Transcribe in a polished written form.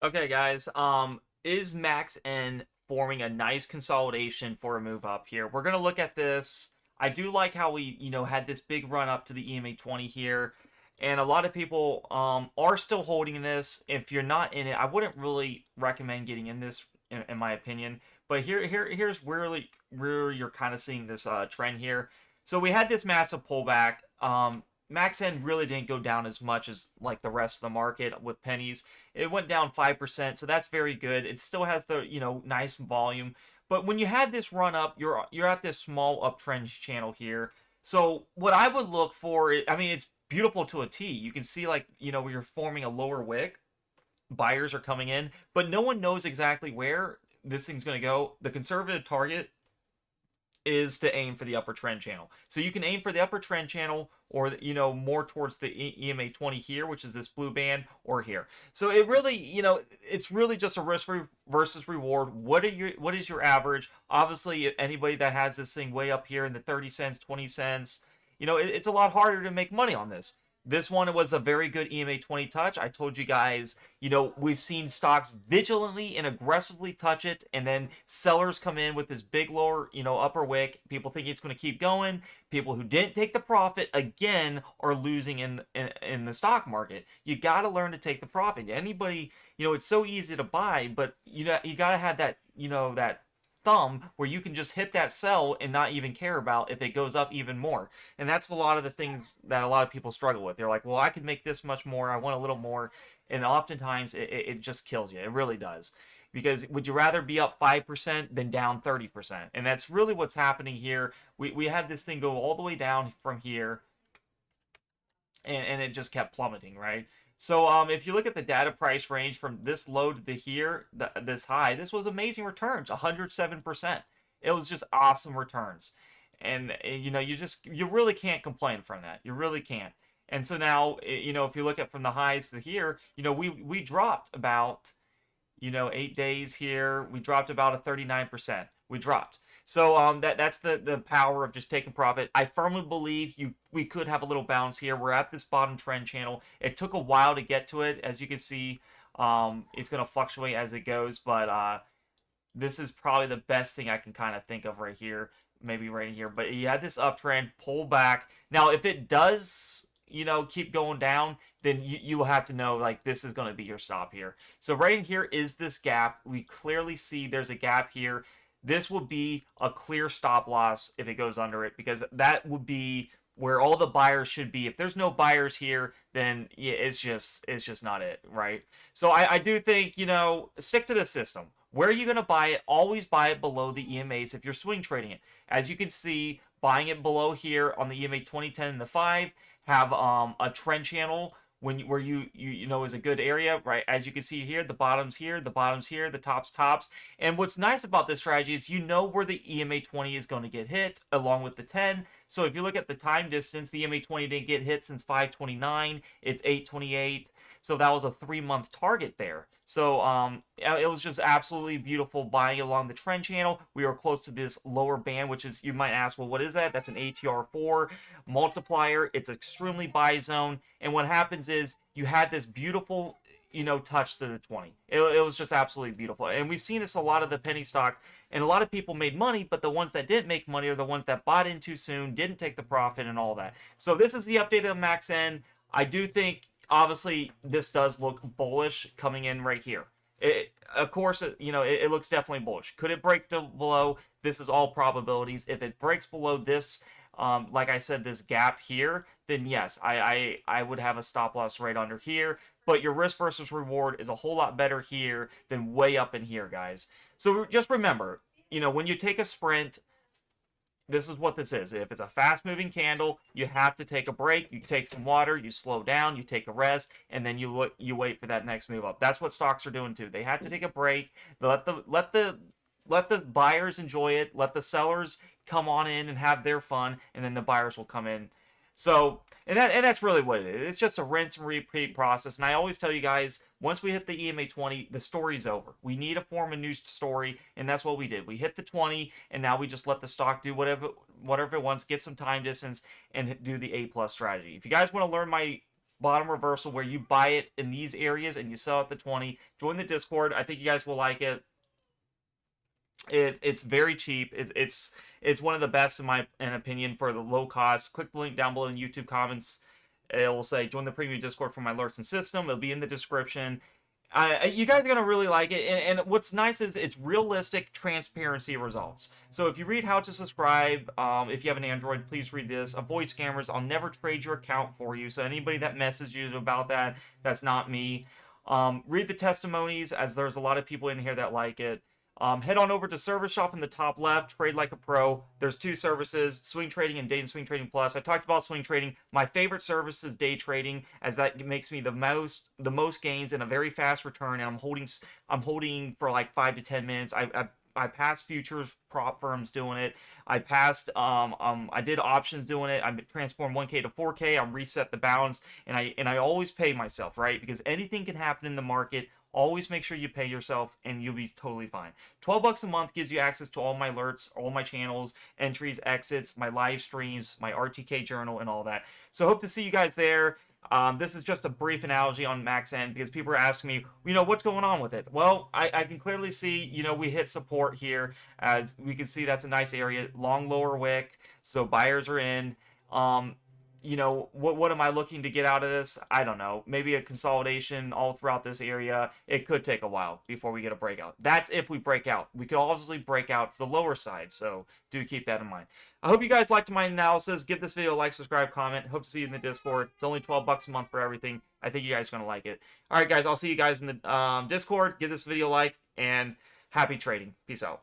Okay, guys. Is MAXN forming a nice consolidation for a move up here? We're gonna look at this. I do like how we, had this big run up to the EMA 20 here, and a lot of people are still holding this. If you're not in it, I wouldn't really recommend getting in this, in my opinion. But here's where you're kind of seeing this trend here. So we had this massive pullback. MAXN really didn't go down as much as like the rest of the market with pennies. It went down 5%, so that's very good. It still has the, nice volume. But when you had this run up, you're at this small uptrend channel here. So what I would look for, I mean, it's beautiful to a T. You can see like, you're forming a lower wick. Buyers are coming in, but no one knows exactly where this thing's going to go. The conservative target is to aim for the upper trend channel. So you can aim for the upper trend channel or more towards the EMA 20 here, which is this blue band, or here. So it really, it's really just a risk versus reward. What is your average? Obviously, anybody that has this thing way up here in the 30 cents, 20 cents, it's a lot harder to make money on this. This one was a very good EMA 20 touch. I told you guys, we've seen stocks vigilantly and aggressively touch it, and then sellers come in with this big lower, upper wick. People think it's going to keep going. People who didn't take the profit again are losing in the stock market. You got to learn to take the profit. Anybody, it's so easy to buy, but you got to have that, that thumb where you can just hit that sell and not even care about if it goes up even more. And that's a lot of the things that a lot of people struggle with. They're like, well, I could make this much more. I want a little more. And oftentimes it just kills you. It really does. Because would you rather be up 5% than down 30%? And that's really what's happening here. We had this thing go all the way down from here, and it just kept plummeting, right? So if you look at the data price range from this low to here, this high, this was amazing returns, 107%. It was just awesome returns, and you really can't complain from that. You really can't. And so now, if you look at from the highs to here, we dropped about 8 days here. We dropped about a 39%. We dropped. So that's the power of just taking profit. I firmly believe we could have a little bounce here. We're at this bottom trend channel. It took a while to get to it, as you can see. It's going to fluctuate as it goes, but this is probably the best thing I can kind of think of right here, maybe right here. But you had this uptrend, pull back. Now, if it does, keep going down, then you will have to know like this is going to be your stop here. So right in here is this gap. We clearly see there's a gap here. This will be a clear stop loss if it goes under it, because that would be where all the buyers should be. If there's no buyers here, then yeah, it's just not it, right? So I do think, stick to the system. Where are you going to buy it? Always buy it below the EMAs if you're swing trading it. As you can see, buying it below here on the EMA 2010 and the 5 have a trend channel where you know is a good area, right? As you can see here, the bottom's here, the bottom's here, the tops. And what's nice about this strategy is where the EMA 20 is going to get hit along with the 10. So if you look at the time distance, the EMA 20 didn't get hit since 529. It's 828. So that was a 3-month target there. So it was just absolutely beautiful buying along the trend channel. We were close to this lower band, which is, you might ask, well, what is that? That's an ATR4 multiplier. It's extremely buy zone. And what happens is you had this beautiful, touch to the 20. It was just absolutely beautiful. And we've seen this a lot of the penny stocks, and a lot of people made money, but the ones that didn't make money are the ones that bought in too soon, didn't take the profit and all that. So this is the update of MAXN. I do think, obviously, this does look bullish coming in right here. Of course, it looks definitely bullish. Could it break below? This is all probabilities. If it breaks below this, like I said, this gap here, then yes, I would have a stop loss right under here. But your risk versus reward is a whole lot better here than way up in here, guys. So just remember, when you take a sprint, this is what this is. If it's a fast moving candle, you have to take a break. You take some water, you slow down, you take a rest, and then you wait for that next move up. That's what stocks are doing too. They have to take a break. Let the buyers enjoy it. Let the sellers come on in and have their fun, and then the buyers will come in. So, and that's really what it is. It's just a rinse and repeat process. And I always tell you guys, once we hit the EMA 20, the story's over. We need to form a new story, and that's what we did. We hit the 20, and now we just let the stock do whatever it wants, get some time distance, and do the A plus strategy. If you guys want to learn my bottom reversal where you buy it in these areas and you sell at the 20. Join the Discord. I think you guys will like it. It's very cheap. It's one of the best in my opinion for the low cost. Click the link down below in YouTube comments. It will say join the premium Discord for my alerts and system. It'll be in the description. You guys are gonna really like it, and what's nice is it's realistic transparency results. So if you read how to subscribe, if you have an Android, please read this. Avoid scammers. I'll never trade your account for you. So anybody that messages you about that, that's not me. Read the testimonies, as there's a lot of people in here that like it. Head on over to Service Shop in the top left, Trade Like a Pro. There's two services, Swing Trading and Day and Swing Trading Plus. I talked about swing trading. My favorite service is day trading, as that makes me the most gains in a very fast return, and I'm holding for like 5 to 10 minutes. I passed futures prop firms doing it. I did options doing it. I transformed 1K to 4K. I'm reset the balance, and I always pay myself, right? Because anything can happen in the market. Always make sure you pay yourself and you'll be totally fine. $12 a month gives you access to all my alerts, all my channels, entries, exits, my live streams, my RTK journal, and all that. So hope to see you guys there. This is just a brief analogy on MAXN because people are asking me, what's going on with it? Well, I can clearly see, we hit support here. As we can see, that's a nice area. Long lower wick, so buyers are in. What am I looking to get out of this? I don't know. Maybe a consolidation all throughout this area. It could take a while before we get a breakout. That's if we break out. We could obviously break out to the lower side, so do keep that in mind. I hope you guys liked my analysis. Give this video a like, subscribe, comment. Hope to see you in the Discord. It's only $12 a month for everything. I think you guys are going to like it. All right, guys, I'll see you guys in the Discord. Give this video a like, and happy trading. Peace out.